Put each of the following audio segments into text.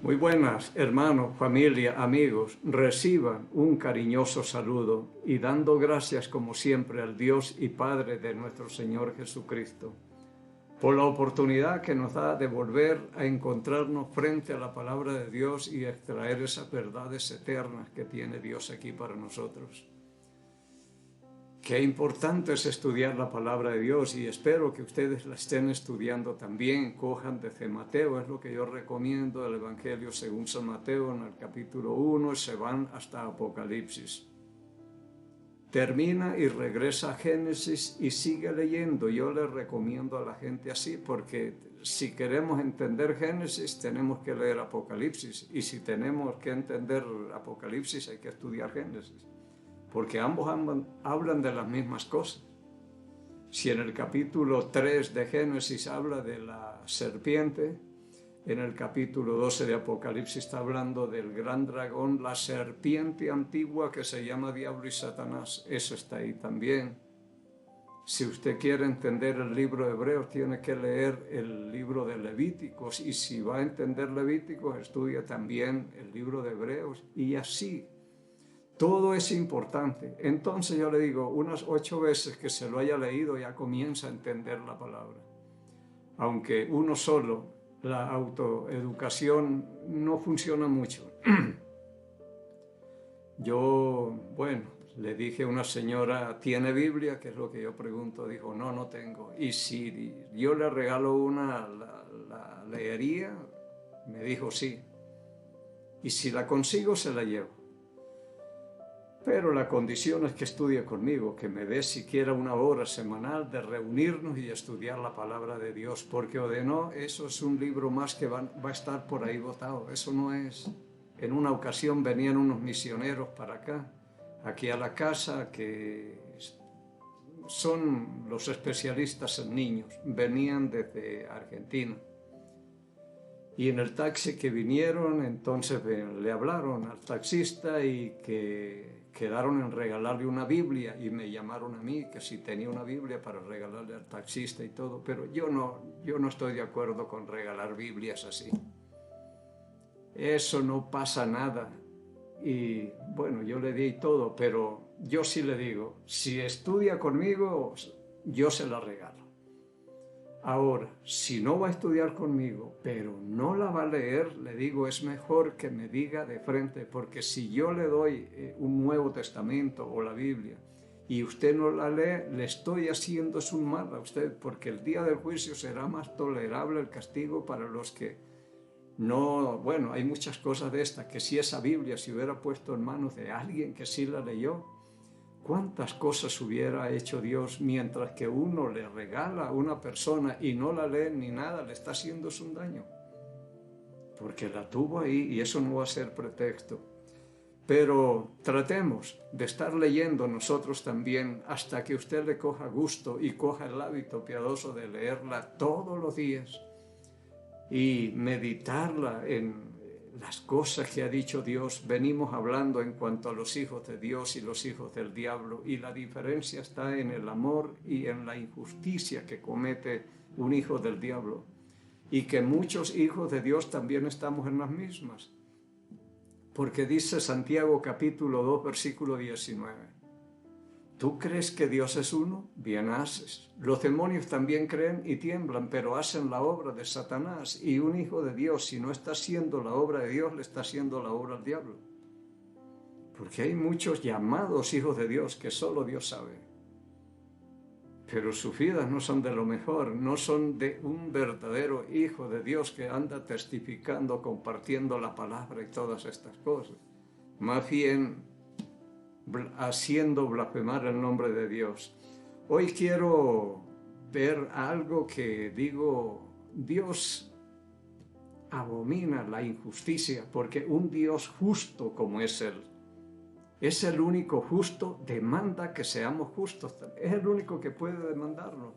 Muy buenas, hermanos, familia, amigos. Reciban un cariñoso saludo y dando gracias como siempre al Dios y Padre de nuestro Señor Jesucristo por la oportunidad que nos da de volver a encontrarnos frente a la palabra de Dios y extraer esas verdades eternas que tiene Dios aquí para nosotros. Qué importante es estudiar la palabra de Dios y espero que ustedes la estén estudiando también. Cojan desde Mateo, es lo que yo recomiendo, el Evangelio según San Mateo en el capítulo 1 y se van hasta Apocalipsis. Termina y regresa a Génesis y sigue leyendo. Yo le recomiendo a la gente así porque si queremos entender Génesis tenemos que leer Apocalipsis y si tenemos que entender Apocalipsis hay que estudiar Génesis. Porque ambos hablan de las mismas cosas. Si en el capítulo 3 de Génesis habla de la serpiente, en el capítulo 12 de Apocalipsis está hablando del gran dragón, la serpiente antigua que se llama Diablo y Satanás. Eso está ahí también. Si usted quiere entender el libro de Hebreos, tiene que leer el libro de Levíticos. Y si va a entender Levíticos, estudia también el libro de Hebreos. Y así. Todo es importante. Entonces yo le digo, unas 8 veces que se lo haya leído ya comienza a entender la palabra. Aunque uno solo, la autoeducación no funciona mucho. Yo, le dije a una señora, ¿tiene Biblia? Que es lo que yo pregunto. Dijo, no, no tengo. Y si yo le regalo una, ¿la leería? Me dijo, sí. Y si la consigo, se la llevo. Pero la condición es que estudie conmigo, que me dé siquiera una hora semanal de reunirnos y estudiar la palabra de Dios, porque o de no, eso es un libro más que va a estar por ahí botado. Eso no es. En una ocasión venían unos misioneros para acá, aquí a la casa, que son los especialistas en niños, venían desde Argentina. Y en el taxi que vinieron, entonces le hablaron al taxista y que quedaron en regalarle una Biblia y me llamaron a mí que si tenía una Biblia para regalarle al taxista y todo, pero yo no estoy de acuerdo con regalar Biblias así. Eso no pasa nada. Y bueno, yo le di todo, pero yo sí le digo, si estudia conmigo, yo se la regalo. Ahora, si no va a estudiar conmigo, pero no la va a leer, le digo, es mejor que me diga de frente, porque si yo le doy un Nuevo Testamento o la Biblia y usted no la lee, le estoy haciendo un mal a usted, porque el día del juicio será más tolerable el castigo para los que no, hay muchas cosas de estas, que si esa Biblia se hubiera puesto en manos de alguien que sí la leyó, ¿cuántas cosas hubiera hecho Dios mientras que uno le regala a una persona y no la lee ni nada? Le está haciendo un daño. Porque la tuvo ahí y eso no va a ser pretexto. Pero tratemos de estar leyendo nosotros también hasta que usted le coja gusto y coja el hábito piadoso de leerla todos los días y meditarla en las cosas que ha dicho Dios. Venimos hablando en cuanto a los hijos de Dios y los hijos del diablo, y la diferencia está en el amor y en la injusticia que comete un hijo del diablo, y que muchos hijos de Dios también estamos en las mismas, porque dice Santiago capítulo 2 versículo 19, ¿tú crees que Dios es uno? Bien haces. Los demonios también creen y tiemblan, pero hacen la obra de Satanás. Y un hijo de Dios, si no está haciendo la obra de Dios, le está haciendo la obra al diablo. Porque hay muchos llamados hijos de Dios que solo Dios sabe. Pero sus vidas no son de lo mejor, no son de un verdadero hijo de Dios que anda testificando, compartiendo la palabra y todas estas cosas. Más bien haciendo blasfemar el nombre de Dios. Hoy quiero ver algo que digo, Dios abomina la injusticia, porque un Dios justo como es Él, es el único justo, demanda que seamos justos. Es el único que puede demandarlo,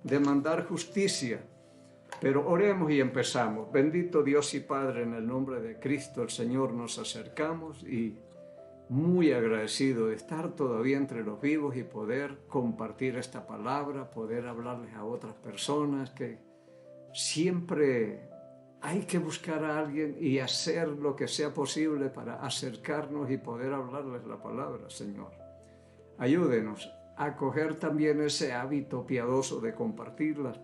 demandar justicia. Pero oremos y empezamos. Bendito Dios y Padre, en el nombre de Cristo el Señor nos acercamos y muy agradecido de estar todavía entre los vivos y poder compartir esta palabra, poder hablarles a otras personas que siempre hay que buscar a alguien y hacer lo que sea posible para acercarnos y poder hablarles la palabra, Señor. Ayúdenos a coger también ese hábito piadoso de compartir las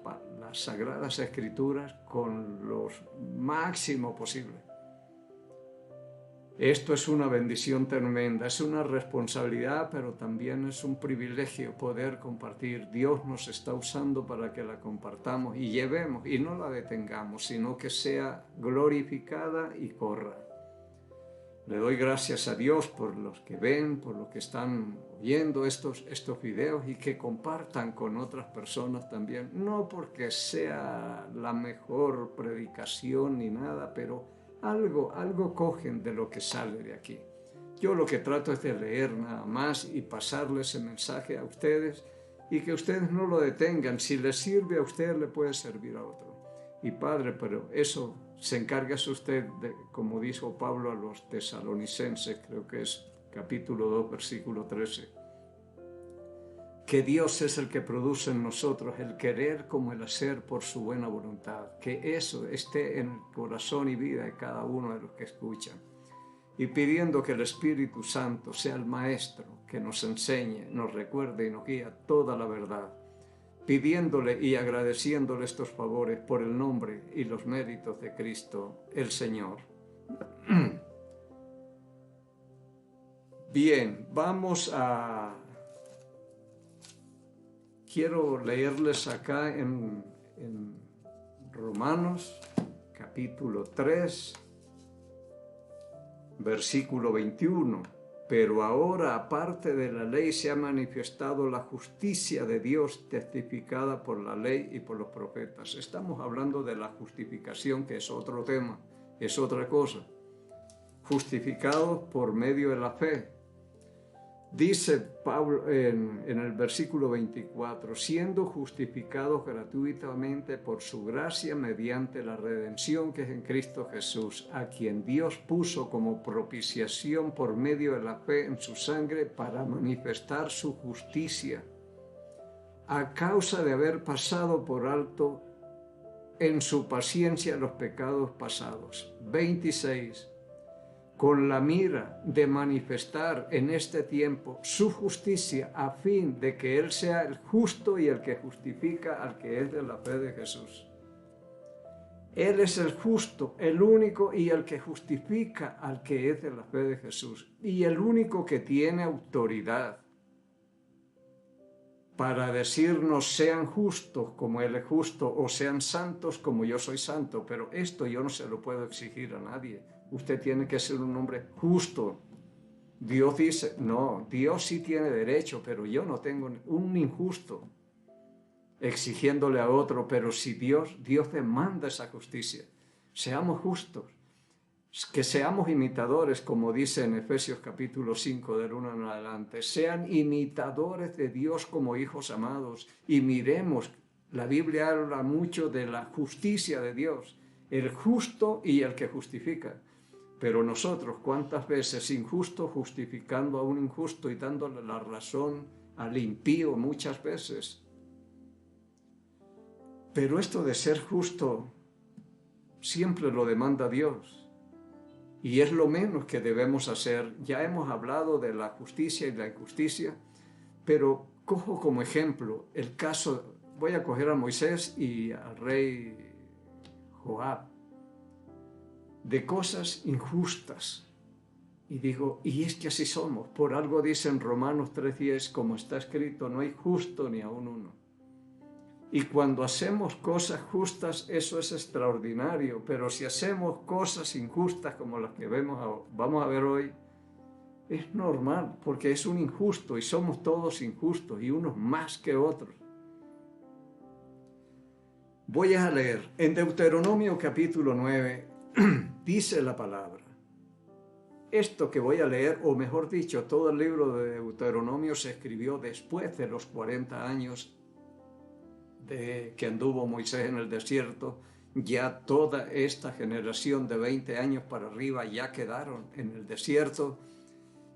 Sagradas Escrituras con lo máximo posible. Esto es una bendición tremenda, es una responsabilidad, pero también es un privilegio poder compartir. Dios nos está usando para que la compartamos y llevemos, y no la detengamos, sino que sea glorificada y corra. Le doy gracias a Dios por los que ven, por los que están oyendo estos videos y que compartan con otras personas también. No porque sea la mejor predicación ni nada, pero algo cogen de lo que sale de aquí. Yo lo que trato es de leer nada más y pasarle ese mensaje a ustedes y que ustedes no lo detengan. Si les sirve a usted, le puede servir a otro. Y Padre, pero eso se encarga usted, como dijo Pablo a los tesalonicenses, creo que es capítulo 2, versículo 13, que Dios es el que produce en nosotros el querer como el hacer por su buena voluntad, que eso esté en el corazón y vida de cada uno de los que escuchan, y pidiendo que el Espíritu Santo sea el Maestro que nos enseñe, nos recuerde y nos guíe toda la verdad, pidiéndole y agradeciéndole estos favores por el nombre y los méritos de Cristo, el Señor. Bien, quiero leerles acá en Romanos, capítulo 3, versículo 21. Pero ahora, aparte de la ley, se ha manifestado la justicia de Dios testificada por la ley y por los profetas. Estamos hablando de la justificación, que es otro tema, es otra cosa. Justificados por medio de la fe. Dice Pablo en el versículo 24, siendo justificados gratuitamente por su gracia mediante la redención que es en Cristo Jesús, a quien Dios puso como propiciación por medio de la fe en su sangre para manifestar su justicia, a causa de haber pasado por alto en su paciencia los pecados pasados. 26. Con la mira de manifestar en este tiempo su justicia, a fin de que Él sea el justo y el que justifica al que es de la fe de Jesús. Él es el justo, el único y el que justifica al que es de la fe de Jesús, y el único que tiene autoridad para decirnos sean justos como Él es justo o sean santos como yo soy santo, pero esto yo no se lo puedo exigir a nadie. Usted tiene que ser un hombre justo. Dios dice, no, Dios sí tiene derecho, pero yo no tengo un injusto exigiéndole a otro, pero si Dios demanda esa justicia, seamos justos, que seamos imitadores, como dice en Efesios capítulo 5 del 1 en adelante, sean imitadores de Dios como hijos amados y miremos, la Biblia habla mucho de la justicia de Dios, el justo y el que justifica. Pero nosotros, ¿cuántas veces injustos justificando a un injusto y dándole la razón al impío muchas veces? Pero esto de ser justo siempre lo demanda Dios. Y es lo menos que debemos hacer. Ya hemos hablado de la justicia y la injusticia, pero cojo como ejemplo el caso, voy a coger a Moisés y al rey Joab, de cosas injustas. Y digo, y es que así somos. Por algo dice en Romanos 3:10, como está escrito, no hay justo ni aun uno. Y cuando hacemos cosas justas, eso es extraordinario. Pero si hacemos cosas injustas como las que vamos a ver hoy, es normal, porque es un injusto y somos todos injustos y unos más que otros. Voy a leer en Deuteronomio capítulo 9, dice la palabra. Esto que voy a leer, o mejor dicho, todo el libro de Deuteronomio se escribió después de los 40 años de que anduvo Moisés en el desierto. Ya toda esta generación de 20 años para arriba ya quedaron en el desierto.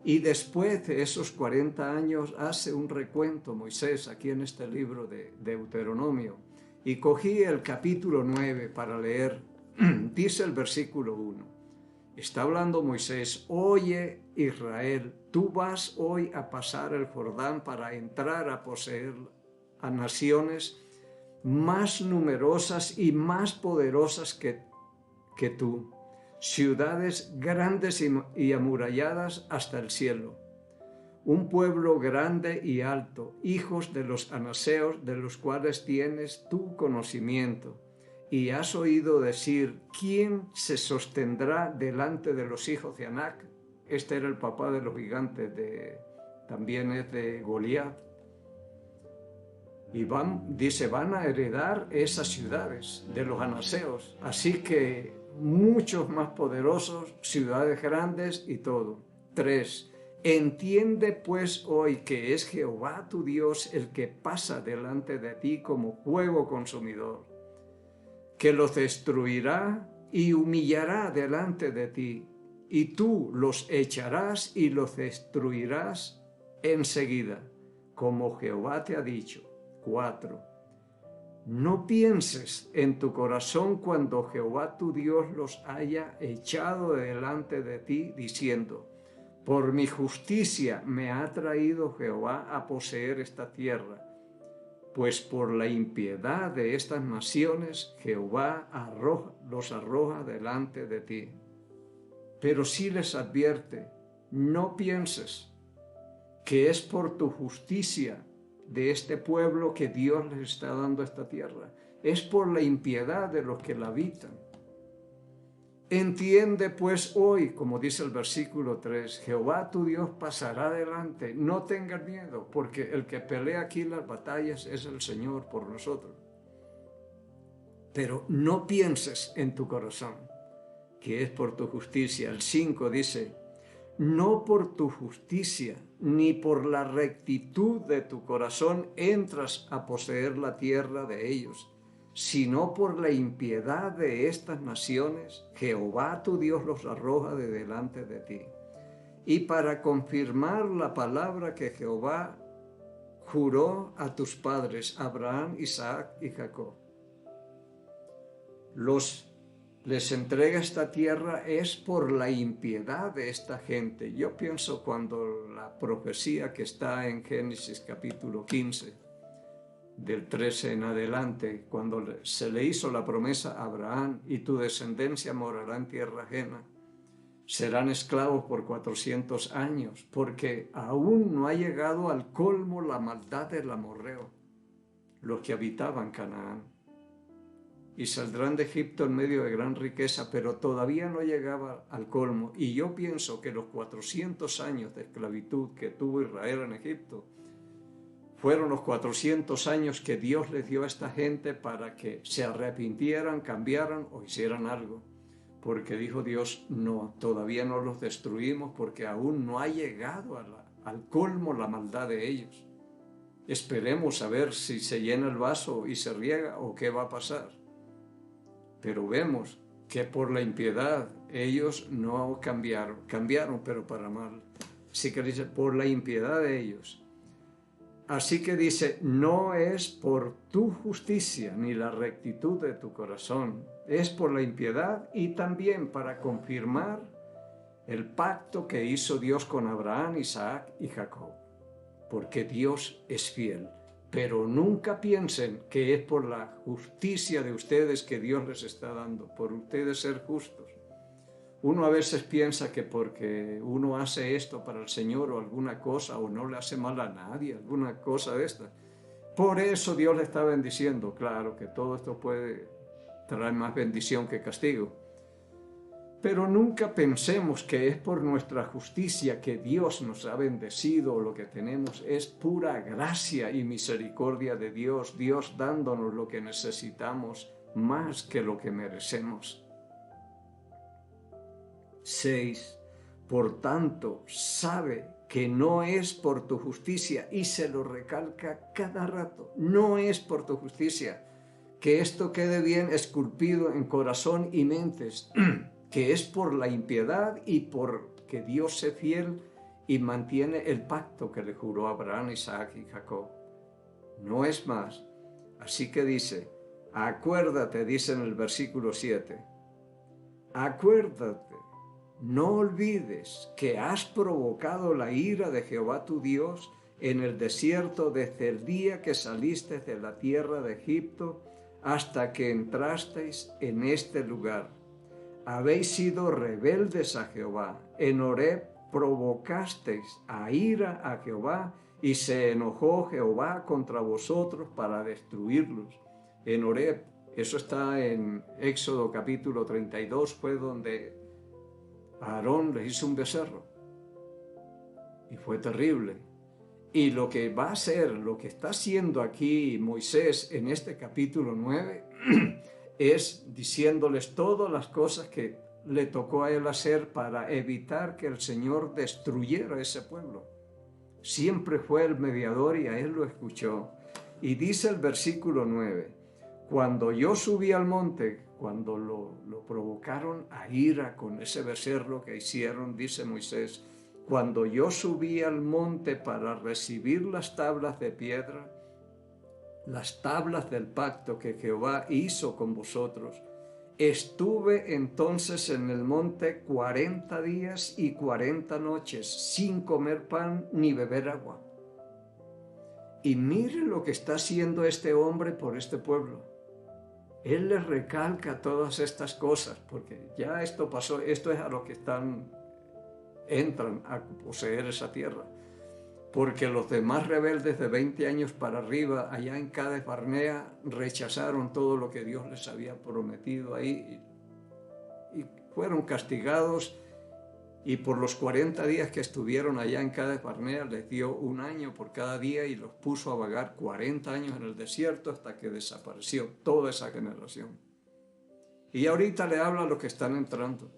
Y después de esos 40 años hace un recuento Moisés aquí en este libro de Deuteronomio. Y cogí el capítulo 9 para leer Dice el versículo 1. Está hablando Moisés: oye Israel, tú vas hoy a pasar el Jordán para entrar a poseer a naciones más numerosas y más poderosas que tú, ciudades grandes y amuralladas hasta el cielo, un pueblo grande y alto, hijos de los anaseos, de los cuales tienes tu conocimiento. Y has oído decir: ¿quién se sostendrá delante de los hijos de Anac? Este era el papá de los gigantes, también es de Goliat. Y dice, van a heredar esas ciudades de los anaseos. Así que muchos más poderosos, ciudades grandes y todo. 3. Entiende pues hoy que es Jehová tu Dios el que pasa delante de ti como fuego consumidor, que los destruirá y humillará delante de ti, y tú los echarás y los destruirás enseguida, como Jehová te ha dicho. 4. No pienses en tu corazón cuando Jehová tu Dios los haya echado delante de ti, diciendo: por mi justicia me ha traído Jehová a poseer esta tierra. Pues por la impiedad de estas naciones Jehová los arroja delante de ti. Pero sí les advierte: no pienses que es por tu justicia de este pueblo que Dios les está dando esta tierra. Es por la impiedad de los que la habitan. Entiende pues hoy, como dice el versículo 3, Jehová tu Dios pasará delante. No tengas miedo, porque el que pelea aquí las batallas es el Señor por nosotros. Pero no pienses en tu corazón que es por tu justicia. El 5 dice: no por tu justicia ni por la rectitud de tu corazón entras a poseer la tierra de ellos, sino por la impiedad de estas naciones, Jehová tu Dios los arroja de delante de ti. Y para confirmar la palabra que Jehová juró a tus padres, Abraham, Isaac y Jacob, les entrega esta tierra es por la impiedad de esta gente. Yo pienso cuando la profecía que está en Génesis capítulo 15, del 13 en adelante, cuando se le hizo la promesa a Abraham: y tu descendencia morará en tierra ajena, serán esclavos por 400 años, porque aún no ha llegado al colmo la maldad del amorreo, los que habitaban Canaán. Y saldrán de Egipto en medio de gran riqueza, pero todavía no llegaba al colmo. Y yo pienso que los 400 años de esclavitud que tuvo Israel en Egipto fueron los 400 años que Dios les dio a esta gente para que se arrepintieran, cambiaran o hicieran algo. Porque dijo Dios: no, todavía no los destruimos, porque aún no ha llegado al colmo la maldad de ellos. Esperemos a ver si se llena el vaso y se riega o qué va a pasar. Pero vemos que por la impiedad ellos no cambiaron pero para mal. Así que dice, por la impiedad de ellos. Así que dice, no es por tu justicia ni la rectitud de tu corazón, es por la impiedad y también para confirmar el pacto que hizo Dios con Abraham, Isaac y Jacob. Porque Dios es fiel. Pero nunca piensen que es por la justicia de ustedes que Dios les está dando, por ustedes ser justos. Uno a veces piensa que porque uno hace esto para el Señor o alguna cosa, o no le hace mal a nadie, alguna cosa de esta, por eso Dios le está bendiciendo. Claro que todo esto puede traer más bendición que castigo. Pero nunca pensemos que es por nuestra justicia que Dios nos ha bendecido o lo que tenemos. Es pura gracia y misericordia de Dios, Dios dándonos lo que necesitamos más que lo que merecemos. 6. Por tanto, sabe que no es por tu justicia, y se lo recalca cada rato, no es por tu justicia. Que esto quede bien esculpido en corazón y mentes, que es por la impiedad y porque Dios es fiel y mantiene el pacto que le juró a Abraham, Isaac y Jacob. No es más. Así que dice, acuérdate, dice en el versículo 7, acuérdate, no olvides que has provocado la ira de Jehová tu Dios en el desierto desde el día que saliste de la tierra de Egipto hasta que entrasteis en este lugar. Habéis sido rebeldes a Jehová. En Horeb provocasteis a ira a Jehová y se enojó Jehová contra vosotros para destruirlos. En Horeb, eso está en Éxodo capítulo 32, fue donde Aarón le hizo un becerro. Y fue terrible. Y lo que va a hacer, lo que está haciendo aquí Moisés en este capítulo 9, es diciéndoles todas las cosas que le tocó a él hacer para evitar que el Señor destruyera ese pueblo. Siempre fue el mediador y a él lo escuchó. Y dice el versículo 9, cuando yo subí al monte, cuando lo provocaron a ira con ese becerro que hicieron, dice Moisés, cuando yo subí al monte para recibir las tablas de piedra, las tablas del pacto que Jehová hizo con vosotros, estuve entonces en el monte 40 días y 40 noches sin comer pan ni beber agua. Y mire lo que está haciendo este hombre por este pueblo. Él les recalca todas estas cosas, porque ya esto pasó, esto es a los que entran a poseer esa tierra. Porque los demás rebeldes de 20 años para arriba, allá en Cades Barnea, rechazaron todo lo que Dios les había prometido ahí y fueron castigados. Y por los 40 días que estuvieron allá en Cades Barnea, les dio 1 año por cada día y los puso a vagar 40 años en el desierto hasta que desapareció toda esa generación. Y ahorita le habla a los que están entrando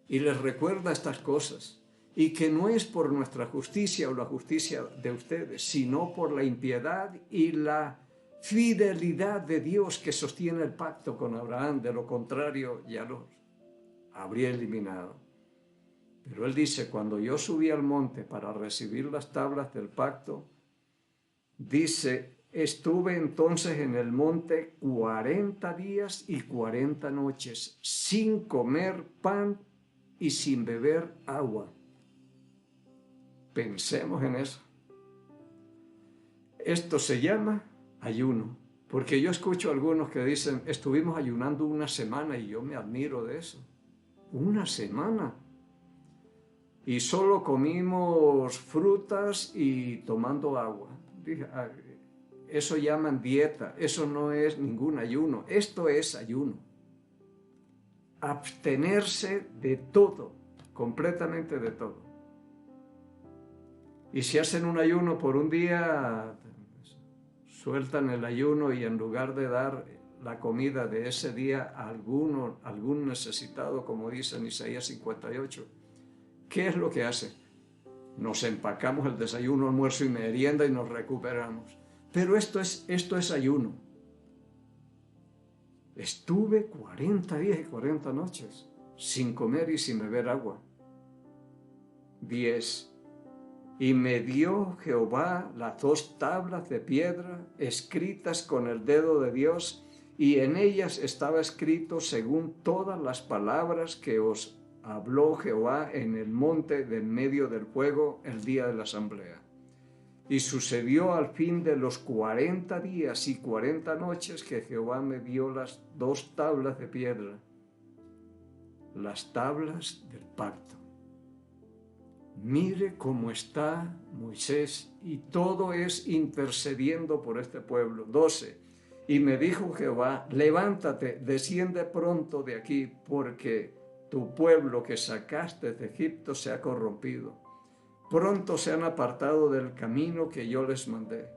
y les recuerda estas cosas. Y que no es por nuestra justicia o la justicia de ustedes, sino por la impiedad y la fidelidad de Dios que sostiene el pacto con Abraham. De lo contrario, ya los habría eliminado. Pero él dice, cuando yo subí al monte para recibir las tablas del pacto, dice, estuve entonces en el monte 40 días y 40 noches, sin comer pan y sin beber agua. Pensemos en eso. Esto se llama ayuno, porque yo escucho a algunos que dicen, estuvimos ayunando 1 semana y yo me admiro de eso. 1 semana. Y solo comimos frutas y tomando agua. Dije, eso llaman dieta, eso no es ningún ayuno, esto es ayuno. Abstenerse de todo, completamente de todo. Y si hacen un ayuno por un día, sueltan el ayuno y en lugar de dar la comida de ese día a algún necesitado, como dice en Isaías 58, ¿qué es lo que hace? Nos empacamos el desayuno, almuerzo y merienda y nos recuperamos. Pero esto es ayuno. Estuve 40 días y 40 noches sin comer y sin beber agua. 10. Y me dio Jehová las 2 tablas de piedra escritas con el dedo de Dios, y en ellas estaba escrito según todas las palabras que os habló Jehová en el monte de en medio del fuego el día de la asamblea. Y sucedió al fin de los 40 días y 40 noches que Jehová me dio las 2 tablas de piedra, las tablas del pacto. Mire cómo está Moisés, y todo es intercediendo por este pueblo. 12. Y me dijo Jehová, levántate, desciende pronto de aquí, porque tu pueblo que sacaste de Egipto se ha corrompido. Pronto se han apartado del camino que yo les mandé.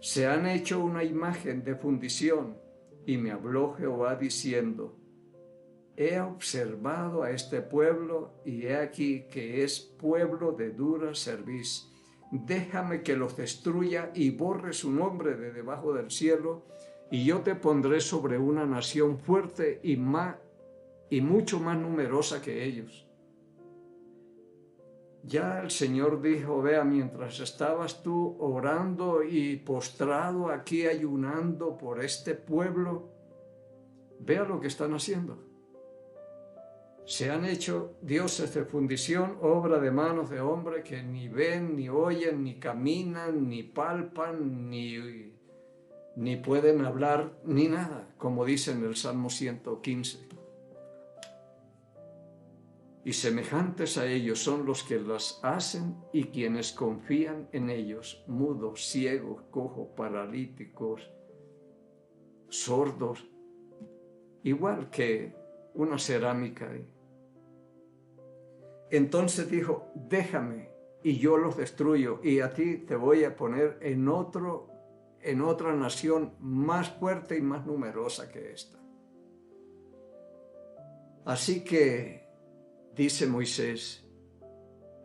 Se han hecho una imagen de fundición. Y me habló Jehová diciendo, he observado a este pueblo y he aquí que es pueblo de dura cerviz. Déjame que los destruya y borre su nombre de debajo del cielo, y yo te pondré sobre una nación fuerte y mucho más numerosa que ellos. Ya el Señor dijo, vea, mientras estabas tú orando y postrado aquí ayunando por este pueblo, vea lo que están haciendo. Se han hecho dioses de fundición, obra de manos de hombre que ni ven, ni oyen, ni caminan, ni palpan, ni pueden hablar, ni nada, como dice en el Salmo 115. Y semejantes a ellos son los que las hacen y quienes confían en ellos, mudos, ciegos, cojos, paralíticos, sordos, igual que una cerámica. Entonces dijo, déjame y yo los destruyo y a ti te voy a poner en otra nación más fuerte y más numerosa que esta. Así que, dice Moisés,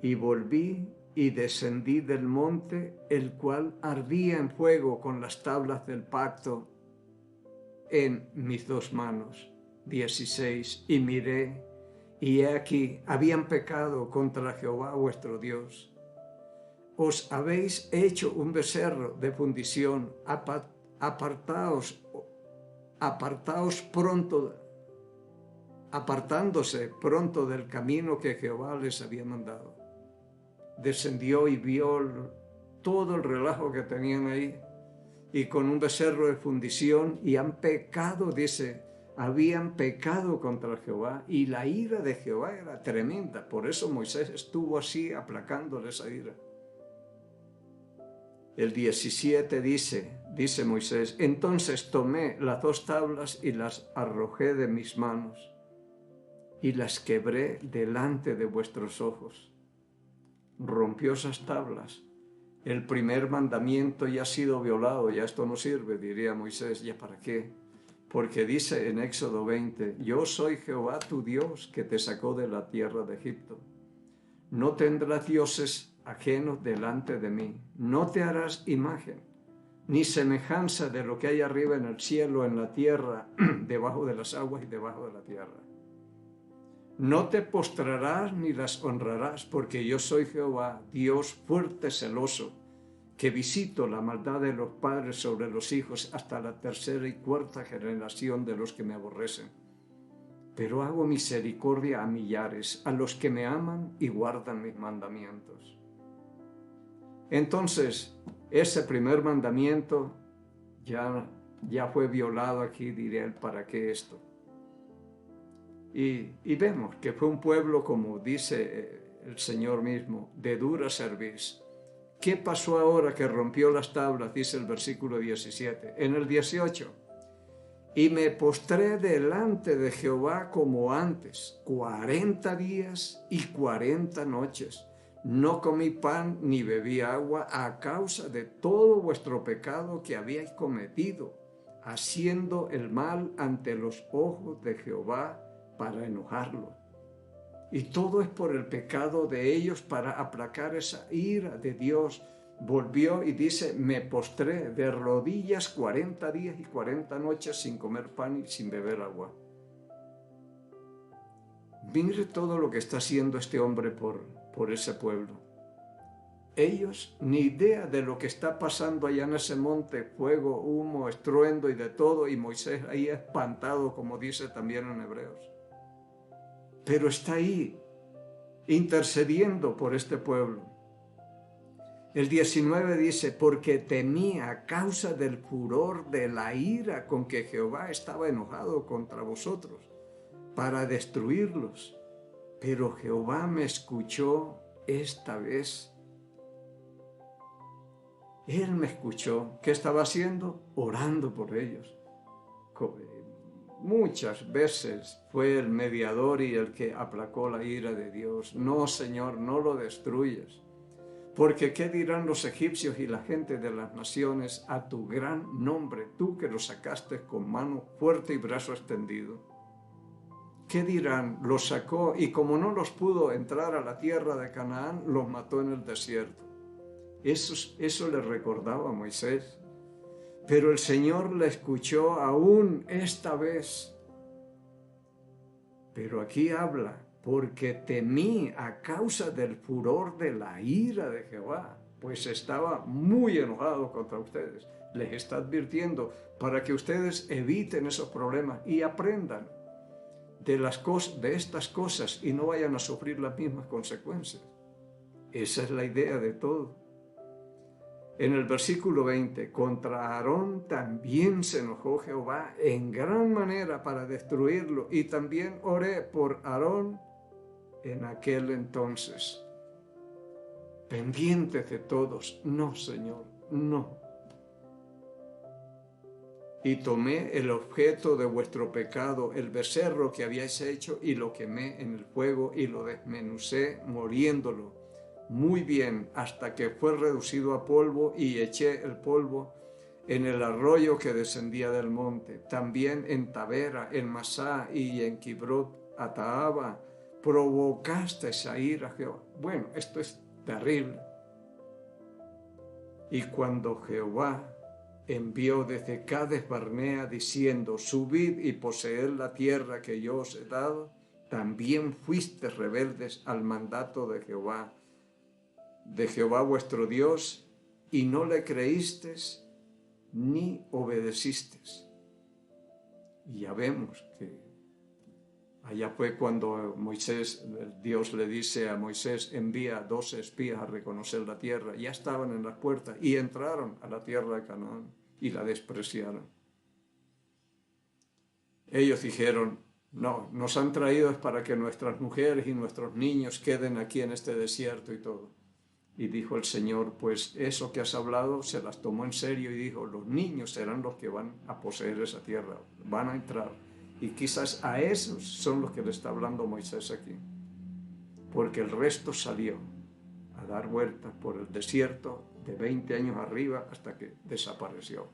y volví y descendí del monte, el cual ardía en fuego con las tablas del pacto en mis 2 manos. 16. Y miré, y he aquí, habían pecado contra Jehová vuestro Dios. Os habéis hecho un becerro de fundición, apartaos pronto, apartándose pronto del camino que Jehová les había mandado. Descendió y vio todo el relajo que tenían ahí, y con un becerro de fundición, y han pecado, dice, habían pecado contra Jehová, y la ira de Jehová era tremenda. Por eso Moisés estuvo así aplacando esa ira. El 17 dice Moisés, entonces tomé las 2 tablas y las arrojé de mis manos, y las quebré delante de vuestros ojos. Rompió esas tablas. El primer mandamiento ya ha sido violado, ya esto no sirve, diría Moisés, ¿ya para qué? Porque dice en Éxodo 20, yo soy Jehová tu Dios que te sacó de la tierra de Egipto. No tendrás dioses ajenos delante de mí, no te harás imagen, ni semejanza de lo que hay arriba en el cielo, en la tierra, debajo de las aguas y debajo de la tierra. No te postrarás ni las honrarás, porque yo soy Jehová, Dios fuerte, celoso, que visito la maldad de los padres sobre los hijos hasta la 3ª y 4ª generación de los que me aborrecen. Pero hago misericordia a millares, a los que me aman y guardan mis mandamientos. Entonces, ese primer mandamiento ya fue violado aquí, diré él, ¿para qué esto? Y vemos que fue un pueblo, como dice el Señor mismo, de dura cerviz. ¿Qué pasó ahora que rompió las tablas? Dice el versículo 17. En el 18, y me postré delante de Jehová como antes, 40 días y 40 noches. No comí pan ni bebí agua a causa de todo vuestro pecado que habíais cometido, haciendo el mal ante los ojos de Jehová, para enojarlo. Y todo es por el pecado de ellos, para aplacar esa ira de Dios. Volvió y dice, me postré de rodillas 40 días y 40 noches sin comer pan y sin beber agua. Mire todo lo que está haciendo este hombre por ese pueblo. Ellos ni idea de lo que está pasando allá en ese monte, fuego, humo, estruendo y de todo, y Moisés ahí espantado, como dice también en Hebreos. Pero está ahí, intercediendo por este pueblo. El 19 dice, porque temía a causa del furor de la ira con que Jehová estaba enojado contra vosotros, para destruirlos. Pero Jehová me escuchó esta vez. Él me escuchó. ¿Qué estaba haciendo? Orando por ellos. Muchas veces fue el mediador y el que aplacó la ira de Dios. No, Señor, no lo destruyas. Porque ¿qué dirán los egipcios y la gente de las naciones a tu gran nombre, tú que los sacaste con mano fuerte y brazo extendido? ¿Qué dirán? Los sacó y como no los pudo entrar a la tierra de Canaán, los mató en el desierto. Eso le recordaba a Moisés. Pero el Señor le escuchó aún esta vez. Pero aquí habla, porque temí a causa del furor de la ira de Jehová, pues estaba muy enojado contra ustedes. Les está advirtiendo para que ustedes eviten esos problemas y aprendan de estas cosas y no vayan a sufrir las mismas consecuencias. Esa es la idea de todo. En el versículo 20, contra Aarón también se enojó Jehová en gran manera para destruirlo, y también oré por Aarón en aquel entonces. Pendientes de todos, no, Señor, no. Y tomé el objeto de vuestro pecado, el becerro que habíais hecho, y lo quemé en el fuego y lo desmenucé, moliéndolo muy bien hasta que fue reducido a polvo, y eché el polvo en el arroyo que descendía del monte. También en Tabera, en Masá y en Kibrot Ataaba provocaste a ira a Jehová. Bueno, esto es terrible. Y cuando Jehová envió desde Cades Barnea diciendo, subid y poseed la tierra que yo os he dado, también fuisteis rebeldes al mandato de Jehová vuestro Dios, y no le creísteis ni obedecisteis. Y ya vemos que allá fue cuando Dios le dice a Moisés, envía 12 espías a reconocer la tierra. Ya estaban en las puertas y entraron a la tierra de Canaán y la despreciaron. Ellos dijeron, no, nos han traído es para que nuestras mujeres y nuestros niños queden aquí en este desierto y todo. Y dijo el Señor, pues eso que has hablado se las tomó en serio y dijo, los niños serán los que van a poseer esa tierra, van a entrar. Y quizás a esos son los que le está hablando Moisés aquí. Porque el resto salió a dar vueltas por el desierto de 20 años arriba hasta que desapareció.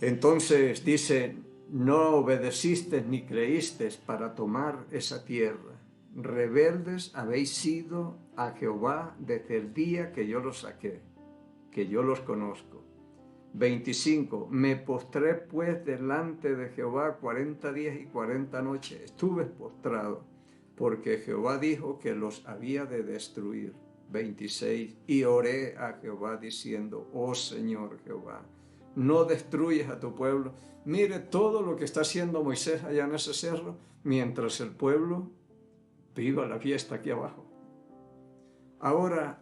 Entonces dice, no obedecisteis ni creísteis para tomar esa tierra. Rebeldes habéis sido a Jehová desde el día que yo los saqué, que yo los conozco. 25. Me postré pues delante de Jehová 40 días y 40 noches. Estuve postrado, porque Jehová dijo que los había de destruir. 26. Y oré a Jehová diciendo, oh Señor Jehová, no destruyes a tu pueblo. Mire todo lo que está haciendo Moisés allá en ese cerro, mientras el pueblo viva la fiesta aquí abajo. Ahora,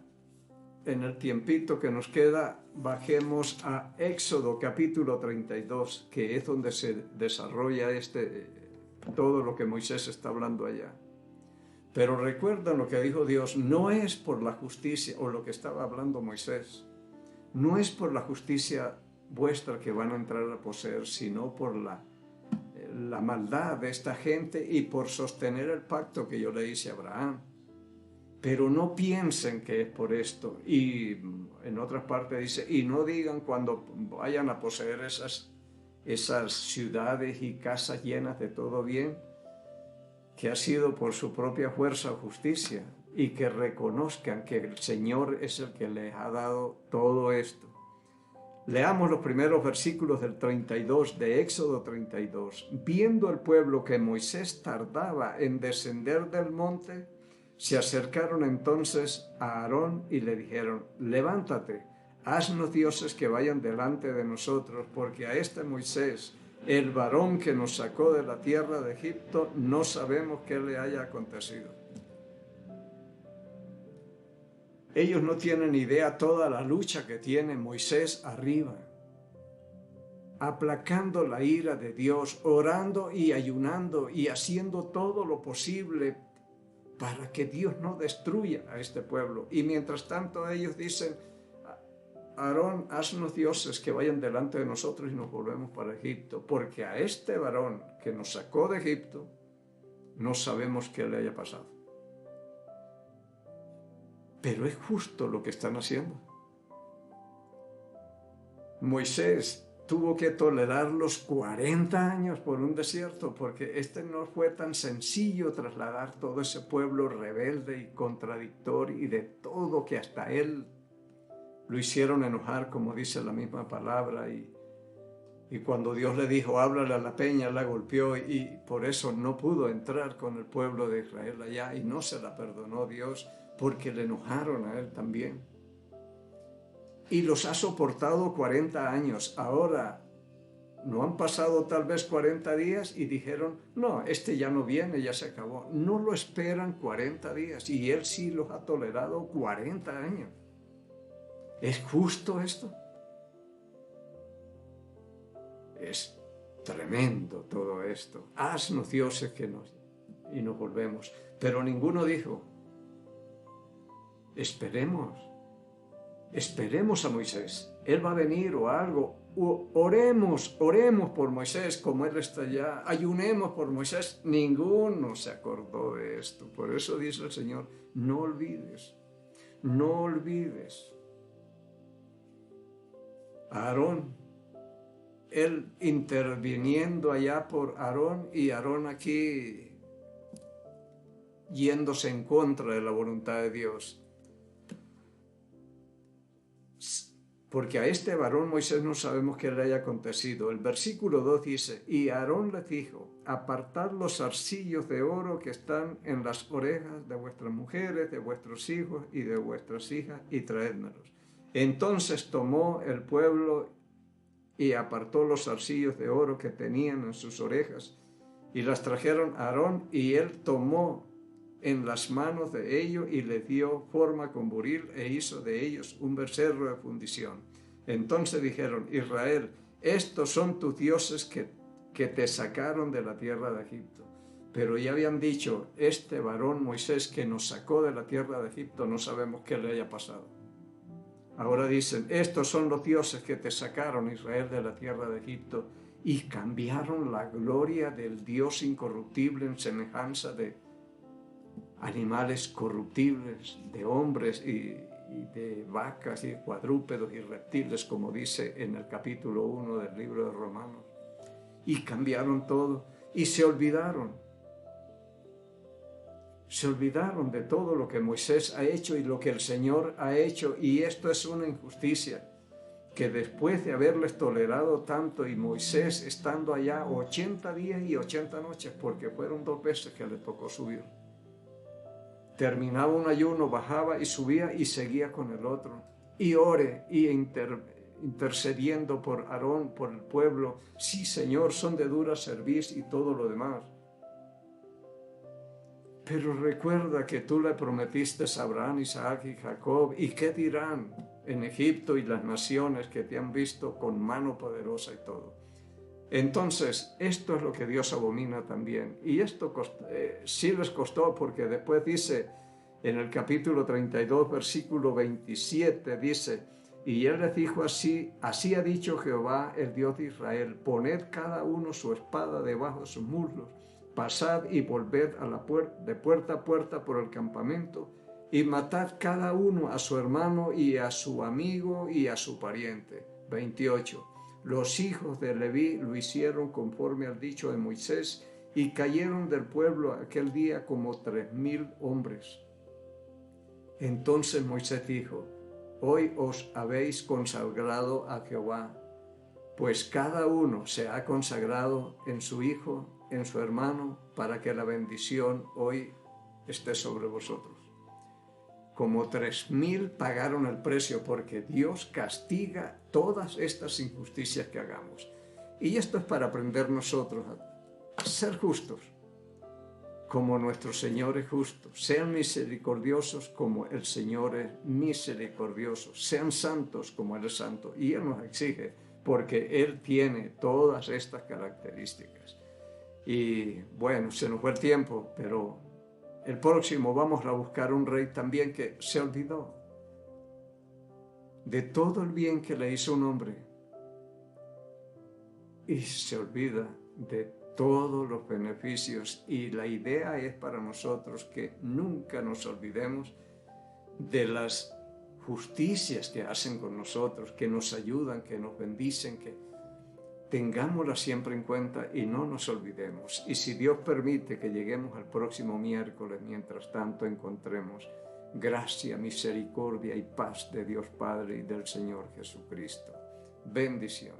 en el tiempito que nos queda, bajemos a Éxodo capítulo 32, que es donde se desarrolla todo lo que Moisés está hablando allá. Pero recuerdan lo que dijo Dios, no es por la justicia, o lo que estaba hablando Moisés, no es por la justicia vuestra que van a entrar a poseer, sino por la maldad de esta gente y por sostener el pacto que yo le hice a Abraham. Pero no piensen que es por esto. Y en otra parte dice, y no digan cuando vayan a poseer esas ciudades y casas llenas de todo bien, que ha sido por su propia fuerza o justicia, y que reconozcan que el Señor es el que les ha dado todo esto. Leamos los primeros versículos del 32, de Éxodo 32. Viendo el pueblo que Moisés tardaba en descender del monte, se acercaron entonces a Aarón y le dijeron, levántate, haznos dioses que vayan delante de nosotros, porque a este Moisés, el varón que nos sacó de la tierra de Egipto, no sabemos qué le haya acontecido. Ellos no tienen idea toda la lucha que tiene Moisés arriba, aplacando la ira de Dios, orando y ayunando y haciendo todo lo posible para que Dios no destruya a este pueblo. Y mientras tanto ellos dicen, Aarón, haznos dioses que vayan delante de nosotros y nos volvemos para Egipto, porque a este varón que nos sacó de Egipto, no sabemos qué le haya pasado. Pero es justo lo que están haciendo. Moisés tuvo que tolerar los 40 años por un desierto, porque no fue tan sencillo trasladar todo ese pueblo rebelde y contradictorio y de todo, que hasta él lo hicieron enojar, como dice la misma palabra, y cuando Dios le dijo, háblale a la peña, la golpeó, y por eso no pudo entrar con el pueblo de Israel allá, y no se la perdonó Dios, porque le enojaron a él también. Y los ha soportado 40 años. Ahora no han pasado tal vez 40 días y dijeron, no, este ya no viene, ya se acabó. No lo esperan 40 días y Él sí los ha tolerado 40 años. ¿Es justo esto? Es tremendo todo esto. Haznos dioses y nos volvemos. Pero ninguno dijo, esperemos a Moisés. Él va a venir o algo. Oremos por Moisés como Él está allá. Ayunemos por Moisés. Ninguno se acordó de esto. Por eso dice el Señor, no olvides. Aarón, Él interviniendo allá por Aarón y Aarón aquí yéndose en contra de la voluntad de Dios. Porque a este varón Moisés no sabemos qué le haya acontecido. El versículo 2 dice, y Aarón les dijo, apartad los zarcillos de oro que están en las orejas de vuestras mujeres, de vuestros hijos y de vuestras hijas, y traédmelos. Entonces tomó el pueblo y apartó los zarcillos de oro que tenían en sus orejas, y las trajeron a Aarón, y él tomó en las manos de ellos y les dio forma con buril e hizo de ellos un becerro de fundición. Entonces dijeron, Israel, estos son tus dioses que te sacaron de la tierra de Egipto. Pero ya habían dicho, este varón Moisés que nos sacó de la tierra de Egipto, no sabemos qué le haya pasado. Ahora dicen, estos son los dioses que te sacaron, Israel, de la tierra de Egipto, y cambiaron la gloria del Dios incorruptible en semejanza de animales corruptibles, de hombres y de vacas y cuadrúpedos y reptiles, como dice en el capítulo 1 del libro de Romanos. Y cambiaron todo y se olvidaron de todo lo que Moisés ha hecho y lo que el Señor ha hecho, y esto es una injusticia, que después de haberles tolerado tanto y Moisés estando allá 80 días y 80 noches, porque fueron 2 veces que le tocó subir, terminaba un ayuno, bajaba y subía y seguía con el otro, y ore y intercediendo por Aarón, por el pueblo, sí Señor, son de dura cerviz y todo lo demás. Pero recuerda que tú le prometiste a Abraham, Isaac y Jacob, ¿y qué dirán en Egipto y las naciones que te han visto con mano poderosa y todo? Entonces, esto es lo que Dios abomina también. Y esto sí les costó, porque después dice, en el capítulo 32, versículo 27, dice, y él les dijo así ha dicho Jehová, el Dios de Israel, poned cada uno su espada debajo de sus muslos, pasad y volved de puerta a puerta por el campamento, y matad cada uno a su hermano y a su amigo y a su pariente. 28. Los hijos de Leví lo hicieron conforme al dicho de Moisés, y cayeron del pueblo aquel día como 3,000 hombres. Entonces Moisés dijo, hoy os habéis consagrado a Jehová, pues cada uno se ha consagrado en su hijo, en su hermano, para que la bendición hoy esté sobre vosotros. Como 3,000 pagaron el precio, porque Dios castiga todas estas injusticias que hagamos. Y esto es para aprender nosotros a ser justos, como nuestro Señor es justo. Sean misericordiosos como el Señor es misericordioso. Sean santos como Él es santo. Y Él nos exige, porque Él tiene todas estas características. Y bueno, se nos fue el tiempo, pero el próximo vamos a buscar un rey también que se olvidó de todo el bien que le hizo un hombre y se olvida de todos los beneficios. Y la idea es para nosotros que nunca nos olvidemos de las justicias que hacen con nosotros, que nos ayudan, que nos bendicen, que tengámoslas siempre en cuenta y no nos olvidemos. Y si Dios permite que lleguemos al próximo miércoles, mientras tanto encontremos gracia, misericordia y paz de Dios Padre y del Señor Jesucristo. Bendiciones.